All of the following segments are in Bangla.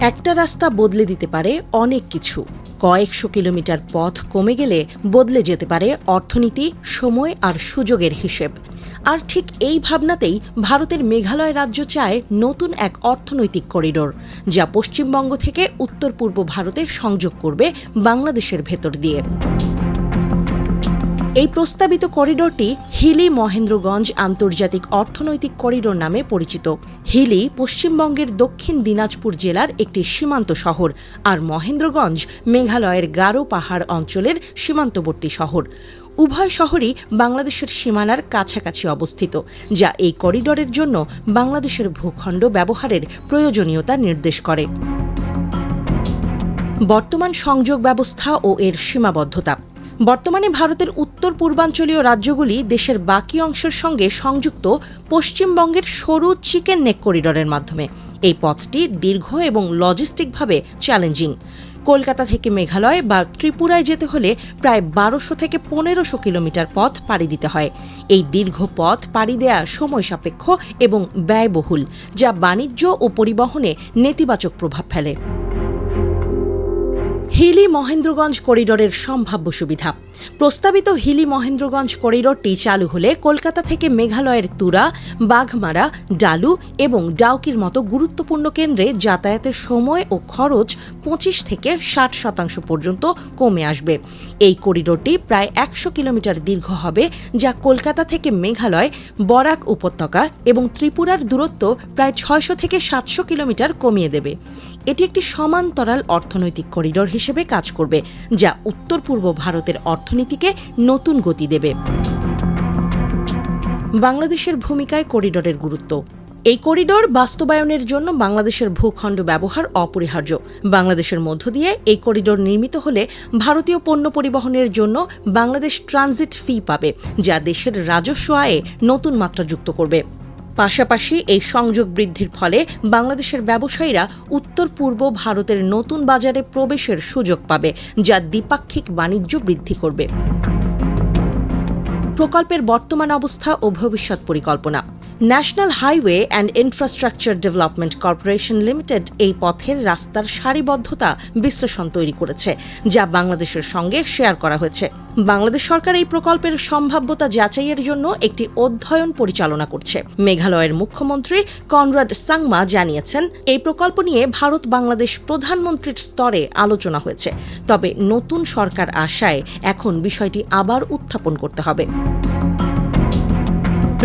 একটা রাস্তা বদলে দিতে পারে অনেক কিছু। কয়েকশো কিলোমিটার পথ কমে গেলে বদলে যেতে পারে অর্থনীতি, সময় আর সুযোগের হিসেব। আর ঠিক এই ভাবনাতেই ভারতের মেঘালয় রাজ্য চায় নতুন এক অর্থনৈতিক করিডোর, যা পশ্চিমবঙ্গ থেকে উত্তর পূর্ব ভারতে সংযোগ করবে বাংলাদেশের ভেতর দিয়ে। এই প্রস্তাবিত করিডোরটি হিলি মহেন্দ্রগঞ্জ আন্তর্জাতিক অর্থনৈতিক করিডোর নামে পরিচিত। হিলি পশ্চিমবঙ্গের দক্ষিণ দিনাজপুর জেলার একটি সীমান্ত শহর, আর মহেন্দ্রগঞ্জ মেঘালয়ের গারো পাহাড় অঞ্চলের সীমান্তবর্তী শহর। উভয় শহরই বাংলাদেশের সীমানার কাছাকাছি অবস্থিত, যা এই করিডোরের জন্য বাংলাদেশের ভূখণ্ড ব্যবহারের প্রয়োজনীয়তা নির্দেশ করে। বর্তমান সংযোগ ব্যবস্থা ও এর সীমাবদ্ধতা। বর্তমানে ভারতের উত্তর পূর্বাঞ্চলীয় রাজ্যগুলি দেশের বাকি অংশের সঙ্গে সংযুক্ত পশ্চিমবঙ্গের সরু চিকেন নেক করিডোরের মাধ্যমে। এই পথটি দীর্ঘ এবং লজিস্টিকভাবে চ্যালেঞ্জিং। কলকাতা থেকে মেঘালয় বা ত্রিপুরায় যেতে হলে প্রায় 1200 থেকে 1500 কিলোমিটার পথ পাড়ি দিতে হয়। এই দীর্ঘ পথ পাড়ি দেয়া সময় সাপেক্ষ এবং ব্যয়বহুল, যা বাণিজ্য ও পরিবহনে নেতিবাচক প্রভাব ফেলে। হিলি মহেন্দ্রগঞ্জ করিডোরের সম্ভাব্য সুবিধা। প্রস্তাবিত হিলি মহেন্দ্রগঞ্জ করিডোরটি চালু হলে কলকাতা থেকে মেঘালয়ের তুরা, বাঘমারা, ডালু এবং ডাউকির মতো গুরুত্বপূর্ণ কেন্দ্রে যাতায়াতের সময় ও খরচ 25 থেকে 60% পর্যন্ত কমে আসবে। এই করিডোরটি প্রায় 100 কিলোমিটার দীর্ঘ হবে, যা কলকাতা থেকে মেঘালয়, বরাক উপত্যকা এবং ত্রিপুরার দূরত্ব প্রায় 600 থেকে 700 কিলোমিটার কমিয়ে দেবে। এটি একটি সমান্তরাল অর্থনৈতিক করিডোর হিসেবে কাজ করবে, যা উত্তর পূর্ব ভারতের অর্থনীতিকে নতুন গতি দেবে। বাংলাদেশের ভূমিকায় করিডোরের গুরুত্ব। এই করিডোর বাস্তবায়নের জন্য বাংলাদেশের ভূখণ্ড ব্যবহার অপরিহার্য। বাংলাদেশের মধ্য দিয়ে এই করিডোর নির্মিত হলে ভারতীয় পণ্য পরিবহনের জন্য বাংলাদেশ ট্রানজিট ফি পাবে, যা দেশের রাজস্ব আয়ে নতুন মাত্রা যুক্ত করবে। পাশাপাশি এই সংযোগ বৃদ্ধির ফলে বাংলাদেশের ব্যবসায়ীরা উত্তর পূর্ব ভারতের নতুন বাজারে প্রবেশের সুযোগ পাবে, যা দ্বিপাক্ষিক বাণিজ্য বৃদ্ধি করবে। প্রকল্পের বর্তমান অবস্থা ও ভবিষ্যৎ পরিকল্পনা। National highway and infrastructure development corporation limited এই পথের রাস্তার সারিবদ্ধতা বিশ্লেষণ তৈরি করেছে, যা বাংলাদেশের সঙ্গে শেয়ার করা হয়েছে। বাংলাদেশ সরকার এই প্রকল্পের সম্ভাব্যতা যাচাইয়ের জন্য একটি অধ্যয়ন পরিচালনা করছে। মেঘালয়ের মুখ্যমন্ত্রী কনরাড সাংমা জানিয়েছেন, এই প্রকল্প নিয়ে ভারত বাংলাদেশ প্রধানমন্ত্রীর স্তরে আলোচনা হয়েছে, তবে নতুন সরকার আসায় এখন বিষয়টি আবার উত্থাপন করতে হবে।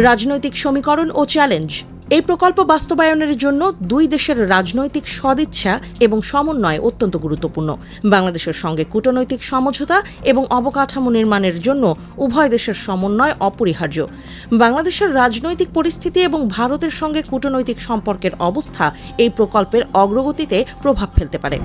রাজনৈতিক সমীকরণ ও চ্যালেঞ্জ। এই প্রকল্প বাস্তবায়নের জন্য দুই দেশের রাজনৈতিক সদিচ্ছা এবং সমন্বয় অত্যন্ত গুরুত্বপূর্ণ। বাংলাদেশের সঙ্গে কূটনৈতিক সমঝোতা এবং অবকাঠামো নির্মাণের জন্য উভয় দেশের সমন্বয় অপরিহার্য। বাংলাদেশের রাজনৈতিক পরিস্থিতি এবং ভারতের সঙ্গে কূটনৈতিক সম্পর্কের অবস্থা এই প্রকল্পের অগ্রগতিতে প্রভাব ফেলতে পারে।